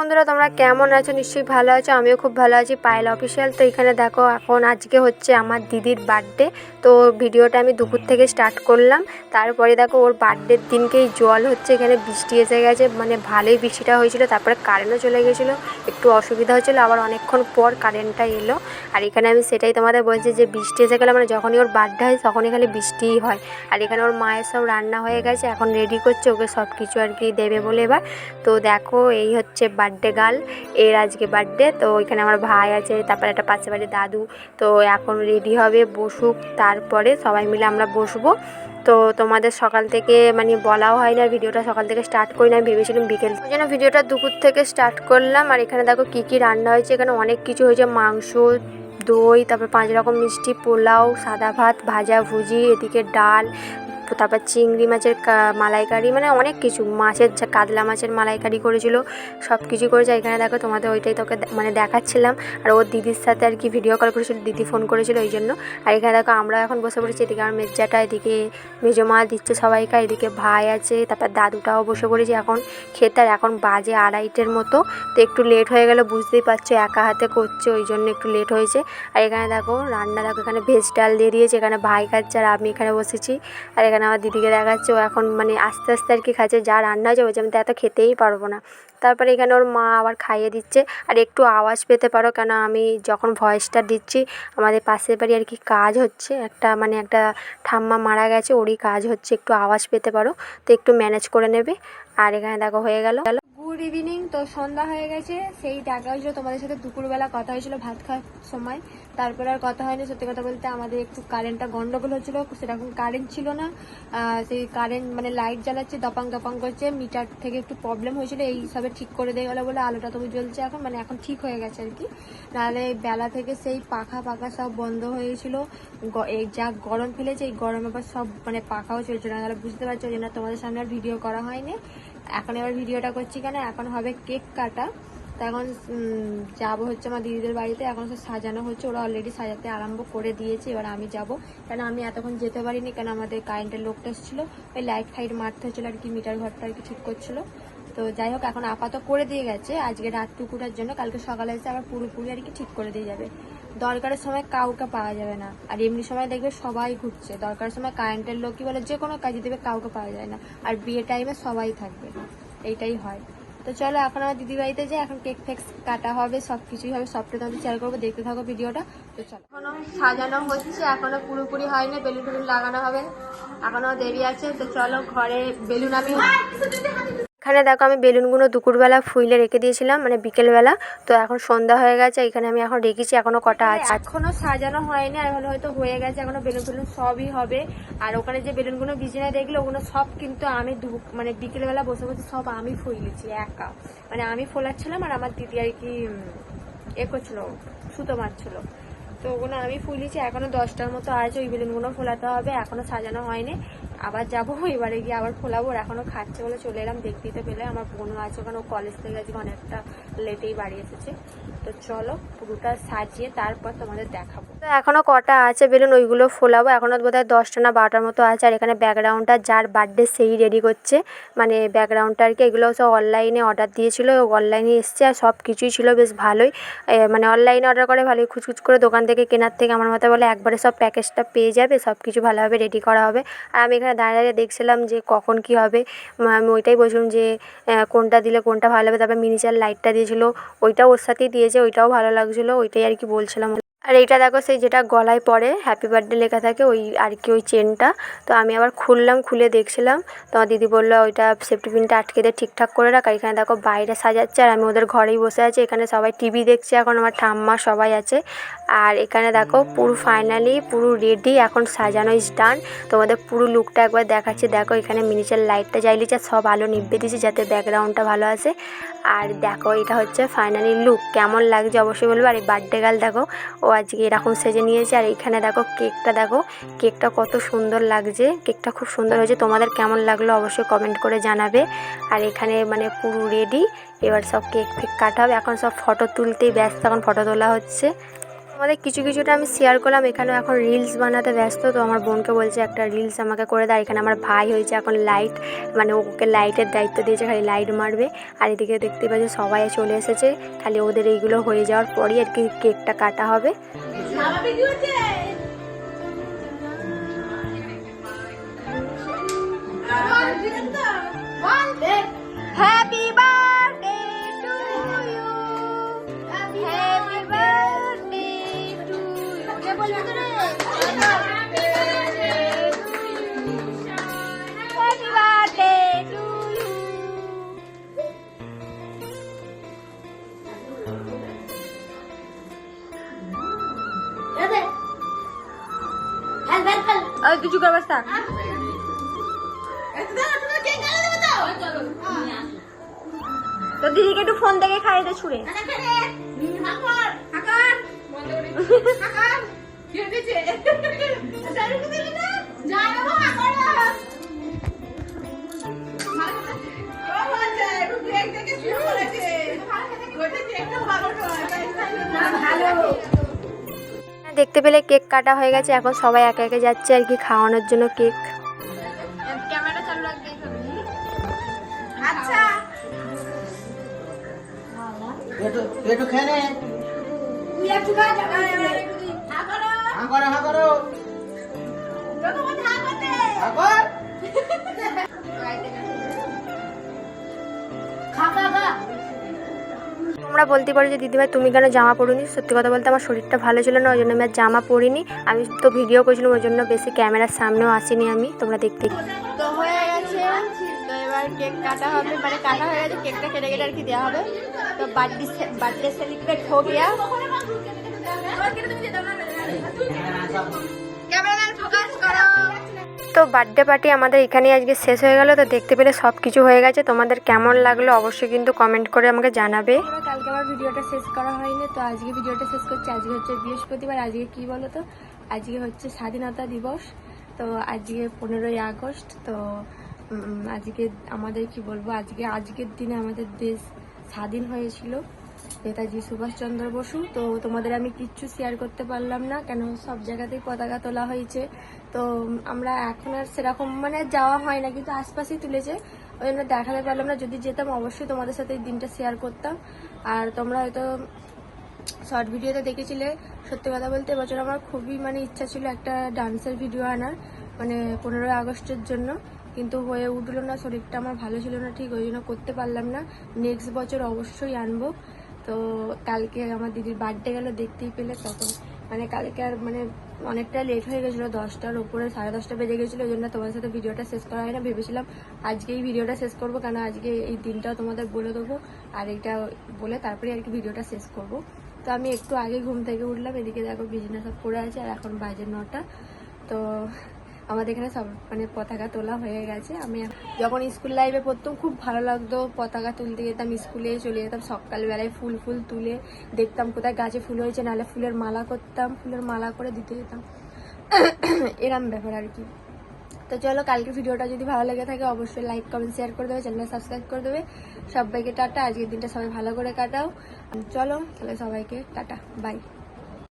বন্ধুরা, তোমরা কেমন আছো? নিশ্চয়ই ভালো আছো। আমিও খুব ভালো আছি। পায়েল অফিসিয়াল। তো এখানে দেখো, এখন আজকে হচ্ছে আমার দিদির বার্থডে। তো ভিডিওটা আমি দুপুর থেকে স্টার্ট করলাম। তারপরে দেখো, ওর বার্থডের দিনকেই জল হচ্ছে, এখানে বৃষ্টি এসে গেছে, মানে ভালোই বৃষ্টিটা হয়েছিল। তারপরে কারেন্টও চলে গেছিলো, একটু অসুবিধা হচ্ছিলো। আবার অনেকক্ষণ পর কারেন্টটা এলো। আর এখানে আমি সেটাই তোমাদের বলছি যে বৃষ্টি এসে গেলে, মানে যখনই ওর বার্থডে হয় তখনই খালি বৃষ্টিই হয়। আর এখানে ওর মায়ের সব রান্না হয়ে গেছে, এখন রেডি করছে ওকে সব কিছু আর কি দেবে বলে এবার। তো দেখো, এই হচ্ছে বার্থডে গার্ল, এর আজকে বার্থডে। তো এখানে আমার ভাই আছে, তারপরে একটা পাশে বাড়ির দাদু। তো এখন রেডি হবে, বসুক, তারপরে সবাই মিলে আমরা বসবো। তো তোমাদের সকাল থেকে মানে বলাও হয় না, ভিডিওটা সকাল থেকে স্টার্ট করি না, আমি ভেবেছিলাম বিকেল, ওই জন্য ভিডিওটা দুপুর থেকে স্টার্ট করলাম। আর এখানে দেখো কী কী রান্না হয়েছে, এখানে অনেক কিছু হয়েছে, মাংস, দই, তারপর 5 রকম মিষ্টি, পোলাও, সাদা ভাত, ভাজা ভুজি, এদিকে ডাল, তারপর চিংড়ি মাছের মালাইকারি, মানে অনেক কিছু, মাছের কাতলা মাছের মালাইকারি করেছিল, সব কিছু করেছে। এখানে দেখো তোমাদের ওইটাই তোকে মানে দেখাচ্ছিলাম। আর ওর দিদির সাথে আর কি ভিডিও কল করেছিল, দিদি ফোন করেছিল ওই জন্য। আর এখানে দেখো আমরা এখন বসে পড়েছি, এদিকে আমার মেজ্জাটা, এদিকে মেজো মা দিচ্ছে সবাইকে, এদিকে ভাই আছে, তারপর দাদুটাও বসে পড়েছে এখন খেতে। আর এখন বাজে 2:30-এর মতো। তো একটু লেট হয়ে গেল, বুঝতেই পারছো, একা হাতে করছে ওই জন্য একটু লেট হয়েছে। আর এখানে দেখো রান্না, দেখো এখানে ভেজ ডাল দিয়ে দিয়েছে, এখানে ভাই খাচ্ছে আর আমি এখানে বসেছি। আর এখানে আমার দিদিকে দেখাচ্ছে, ও এখন মানে আস্তে আস্তে আর কি খাচ্ছে, যা রান্না হয়েছে বলছে আমি তো এত খেতেই পারবো না। তারপরে এখানে ওর মা আবার খাইয়ে দিচ্ছে। আর একটু আওয়াজ পেতে পারো, কেন আমি যখন ভয়েসটা দিচ্ছি আমাদের পাশের বাড়ি আর কি কাজ হচ্ছে, একটা মানে একটা ঠাম্মা মারা গেছে, ওরই কাজ হচ্ছে, একটু আওয়াজ পেতে পারো, তো একটু ম্যানেজ করে নেবে। আর এখানে দেখো হয়ে গেল গুড ইভিনিং। তো সন্ধ্যা হয়ে গেছে, সেই দেখা হয়েছিল তোমাদের সাথে দুপুরবেলা, কথা হয়েছিল ভাত খাওয়ার সময়। তারপরে আর কথা হয়নি। সত্যি কথা বলতে আমাদের একটু কারেন্টটা গন্ডগোল হচ্ছিলো, সেরকম কারেন্ট ছিল না। সেই কারেন্ট মানে লাইট জ্বালাচ্ছে, দপাং দপাং করছে, মিটার থেকে একটু প্রবলেম হয়েছিল, এই সবে ঠিক করে দিয়ে গেলো বলে আলোটা তবু জ্বলছে এখন, মানে এখন ঠিক হয়ে গেছে আর কি। নাহলে বেলা থেকে সেই পাখা সব বন্ধ হয়েছিল। এই যা গরম ফেলেছে, এই গরমে আবার সব মানে পাখাও চলছে না, তাহলে বুঝতে পারছো, ওই জন্য তোমাদের সামনে আর ভিডিও করা হয়নি। এখন এবার ভিডিওটা করছি কেন, এখন হবে কেক কাটা। তো এখন যাবো হচ্ছে আমার দিদিদের বাড়িতে, এখন সব সাজানো হচ্ছে, ওরা অলরেডি সাজাতে আরম্ভ করে দিয়েছে। এবার আমি যাব, কেন আমি এতক্ষণ যেতে পারিনি, কেন আমাদের কারেন্টের লোকটা এসেছিলো, ওই লাইট ফাইট মারতে হচ্ছিলো আর কি, মিটার ঘরটা আর কি ঠিক করছিলো। তো যাই হোক, এখন আপাতত করে দিয়ে গেছে আজকে রাতটুকুটার জন্য, কালকে সকালে এসে আবার পুরোপুরি আর কি ঠিক করে দিয়ে যাবে। দরকারের সময় কাউকে পাওয়া যাবে না, আর এমনি সময় দেখবে সবাই ঘুরছে, দরকারের সময় কারেন্টের লোকই বলে যে কোনো কাজে দেবে, কাউকে পাওয়া যায় না। আর বিয়ে টাইমে সবাই থাকবে, এইটাই হয়। তো চলো এখন আমার দিদি বাড়িতে যাই, এখন কেক ফেক কাটা হবে, সব কিছুই হবে, সবটা তোমাদের শেয়ার করবো, দেখতে থাকো ভিডিওটা। তো চলো, এখনো সাজানো হচ্ছে, এখনো পুরোপুরি হয়নি, বেলুন টেলুন লাগানো হবে, এখনো দেরি আছে। তো চলো, ঘরে বেলুন আমি, এখানে দেখো আমি বেলুনগুলো দুপুরবেলা ফুইলে রেখে দিয়েছিলাম, মানে বিকেলবেলা। তো এখন সন্ধ্যা হয়ে গেছে, এখানে আমি এখন রেখেছি, এখনো কটা আছে, এখনো সাজানো হয়নি, আর হয়তো হয়ে গেছে, এখনো বেলুন ফেলুন সবই হবে। আর ওখানে যে বেলুনগুলো বিছানায় দেখলে, ওগুলো সব কিন্তু আমি মানে বিকেলবেলা বসে বসে সব আমি ফুইলেছি একা, মানে আমি ফোলাচ্ছিলাম, আর আমার দিদি আর কি করছিল, সুতো মারছিল। তো ওগুলো আমি ফুলিয়েছি, এখনো 10টার মতো আছে, ওই বেলুনগুলো ফোলাতে হবে, এখনো সাজানো হয়নি। আবার যাবো, এবারে গিয়ে আবার ফোলাবো। এখনো খাচ্ছে বলে চলে এলাম, দেখতেই পেলে আমার বোনও আছে ওখানে, ও কলেজ থেকে আজকে অনেকটা লেটেই বাড়ি এসেছে। তো চলো পুরোটা সাজিয়ে তারপর তোমাদের দেখাবো। তো এখনো কটা আছে বেলুন, ওইগুলো ফোলাবো, এখনো বোধহয় 10টা না 12টার মতো আছে। আর এখানে ব্যাকগ্রাউন্ডটা যার বার্থডে সেই রেডি করছে, মানে ব্যাকগ্রাউন্ডটা আর কি, এগুলো সব অনলাইনে অর্ডার দিয়েছিল, অনলাইনে এসছে, আর সব কিছুই ছিল বেশ ভালোই, মানে অনলাইনে অর্ডার করে ভালোই, খুচখুচ করে দোকান থেকে কেনার থেকে আমার মতে বলে একবারে সব প্যাকেজটা পেয়ে যাবে, সব কিছু ভালোভাবে রেডি করা হবে। আর আমি এখানে দাঁড়িয়ে দাঁড়িয়ে দেখছিলাম যে কখন কি হবে, আমি ওইটাই বলছিলাম যে কোনটা দিলে কোনটা ভালো হবে। তারপর মিনিচার লাইটটা দিয়েছিল, ওইটাও ওর সাথেই দিয়েছে, ওইটাও ভালো লাগছিলো, ওইটাই আর কি বলছিলাম। আর এইটা দেখো, সেই যেটা গলায় পরে হ্যাপি বার্থডে লেখা থাকে, ওই আর কি ওই চেনটা। তো আমি আবার খুললাম, খুলে দেখছিলাম, তো আমার দিদি বললো ওইটা সেফটি পিনটা আটকে দিয়ে ঠিকঠাক করে রাখ। আর এখানে দেখো বাইরে সাজাচ্ছে, আর আমি ওদের ঘরেই বসে আছি, এখানে সবাই টিভি দেখছে, এখন আমার ঠাম্মা সবাই আছে। আর এখানে দেখো পুরো ফাইনালি পুরো রেডি, এখন সাজানো স্টান, তোমাদের পুরো লুকটা একবার দেখাচ্ছি। দেখো এখানে মিনিচার লাইটটা জ্বালিয়েছে, সব আলো নিভিয়ে দিয়েছে যাতে ব্যাকগ্রাউন্ডটা ভালো আসে। আর দেখো এটা হচ্ছে ফাইনালি লুক, কেমন লাগছে অবশ্যই বলবো। আর এই বার্থডে গার্ল দেখো, ও আজকে এরকম সেজে নিয়েছে। আর এইখানে দেখো কেকটা, দেখো কেকটা কত সুন্দর লাগছে, কেকটা খুব সুন্দর হয়েছে, তোমাদের কেমন লাগলো অবশ্যই কমেন্ট করে জানাবে। আর এখানে মানে পুরো রেডি, এবার সব কেক ফেক কাটা হবে, এখন সব ফটো তুলতেই ব্যস্ত, এখন ফটো তোলা হচ্ছে। আমাদের কিছুটা আমি শেয়ার করলাম। এখানে এখন রিলস বানাতে ব্যস্ত, তো আমার বোনকে বলছে একটা রিলস আমাকে করে দেয়। এখানে আমার ভাই হয়েছে এখন লাইট, মানে ওকে লাইটের দায়িত্ব দিয়েছে, খালি লাইট মারবে। আর এদিকে দেখতে পাচ্ছি সবাই চলে এসেছে, খালি ওদের এইগুলো হয়ে যাওয়ার পরই আর কি কেকটা কাটা হবে। Happy birthday to you, happy birthday to you. কে বলবি তোরে? Happy birthday to you. ওই কিছু করবার থাক। তো দিদিকে একটু ফোন থেকে খাইয়ে দে ছুড়ে। দেখতে পেলে কেক কাটা হয়ে গেছে, এখন সবাই একে একে যাচ্ছে আর কি খাওয়ানোর জন্য কেক। ক্যামেরা চালু রাখবে। আচ্ছা একটু খেয়ে নে। তুই একটু খা, যাবে হা করো হা করো হা করো যত মত হা করতে হা কর। খা খা খা। তোমরা বলতে পারো যে দিদিভাই তুমি কেন জামা পরোনি? সত্যি কথা বলতে আমার শরীরটা ভালো ছিল না, ওই জন্য আমি আর জামা পরিনি। আমি তো ভিডিও করছিলাম, ওই জন্য বেশি ক্যামেরার সামনেও আসিনি আমি। তোমরা দেখতে তো হয়ে গেছে, তো এবার কেক কাটা হবে, মানে কাটা হয়ে গেছে, কেকটা কেটে কেটে আর কি দেওয়া হবে। তো বার্থডে সেলিব্রেট হো গিয়া। ক্যামেরাম্যান ফোকাস করো। তো বার্থডে পার্টি আমাদের এখানেই আজকে শেষ হয়ে গেল। তো দেখতে পেলে সব কিছু হয়ে গেছে। তোমাদের কেমন লাগলো অবশ্যই কিন্তু কমেন্ট করে আমাকে জানাবে। কালকে আমার ভিডিওটা শেষ করা হয়নি, তো আজকে ভিডিওটা শেষ করছি। আজকে হচ্ছে বৃহস্পতিবার। আজকে কি বলো তো, আজকে হচ্ছে স্বাধীনতা দিবস। তো আজকে 15ই আগস্ট। তো আজকে আমাদের কি বলবো, আজকের দিনে আমাদের দেশ স্বাধীন হয়েছিল, নেতাজি সুভাষচন্দ্র বসু। তো তোমাদের আমি কিচ্ছু শেয়ার করতে পারলাম না, কেন সব জায়গাতেই পতাকা তোলা হয়েছে। তো আমরা এখন আর সেরকম মানে যাওয়া হয় না, কিন্তু আশপাশেই তুলেছে, ওই জন্য দেখাতে পারলাম না। যদি যেতাম অবশ্যই তোমাদের সাথে এই দিনটা শেয়ার করতাম। আর তোমরা হয়তো শর্ট ভিডিওতে দেখেছিলে। সত্যি কথা বলতে এবছর আমার খুবই মানে ইচ্ছা ছিল একটা ডান্সের ভিডিও আনার, মানে 15ই আগস্টের জন্য, কিন্তু হয়ে উঠলো না। শরীরটা আমার ভালো ছিল না ঠিক, ওই জন্য করতে পারলাম না। নেক্সট বছর অবশ্যই আনবো। তো কালকে আমার দিদির বার্থডে গেল, দেখতেই পেলে। তখন মানে কালকে আর মানে অনেকটা লেট হয়ে গেছিলো, 10টার উপরে 10:30 বেজে গেছিলো। ওই জন্য তোমার সাথে ভিডিওটা শেষ করা হয় না। ভেবেছিলাম আজকেই ভিডিওটা শেষ করবো, কেন আজকে এই দিনটাও তোমাদের বলে দেবো, আর এইটা বলে তারপরে আর কি ভিডিওটা শেষ করব। তো আমি একটু আগে ঘুম থেকে উঠলাম, এদিকে দেখো বিছানা সব পড়ে আছে, আর এখন বাজে 9টা। তো আমাদের এখানে সব মানে পতাকা তোলা হয়ে গেছে। আমি যখন স্কুল লাইফে পড়তাম খুব ভালো লাগতো, পতাকা তুলতে যেতাম, স্কুলে চলে যেতাম সকালবেলায়, ফুল তুলে দেখতাম কোথায় গাছে ফুল হয়েছে, নাহলে ফুলের মালা করতাম, ফুলের মালা করে দিতে যেতাম, এরম ব্যাপার আর কি। তো চলো, কালকে ভিডিওটা যদি ভালো লেগে থাকে অবশ্যই লাইক কমেন্ট শেয়ার করে দেবে, চ্যানেলটা সাবস্ক্রাইব করে দেবে। সবাইকে টাটা, আজকের দিনটা সবাই ভালো করে কাটাও। চলো তাহলে সবাইকে টাটা, বাই।